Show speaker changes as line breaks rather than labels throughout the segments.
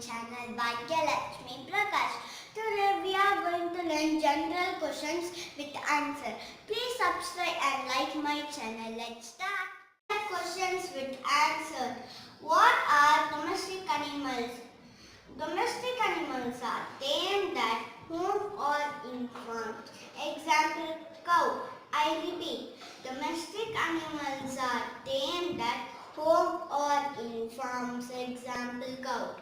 channel Bhagyalakshmi Prakash. Today we are going to learn general questions with answer. Please subscribe and like my channel. Let's start. Questions with answer. What are domestic animals? Domestic animals are tamed at home or in farms. Example, cow. I repeat, domestic animals are tamed at home or in farms. Example, cow.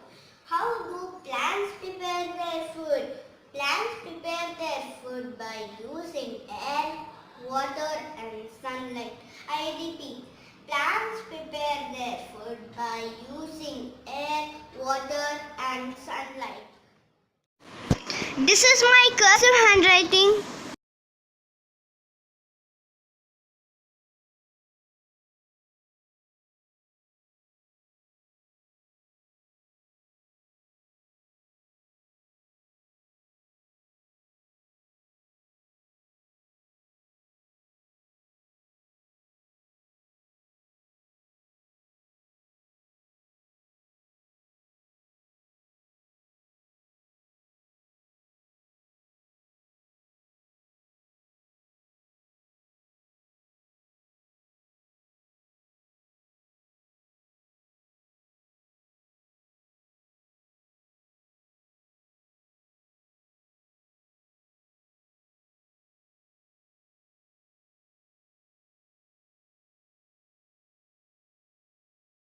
How do plants prepare their food? Plants prepare their food by using air, water and sunlight. I repeat, plants prepare their food by using air, water and sunlight. This is my cursive handwriting.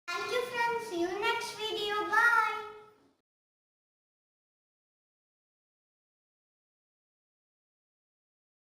Thank you friends. See you next video. Bye.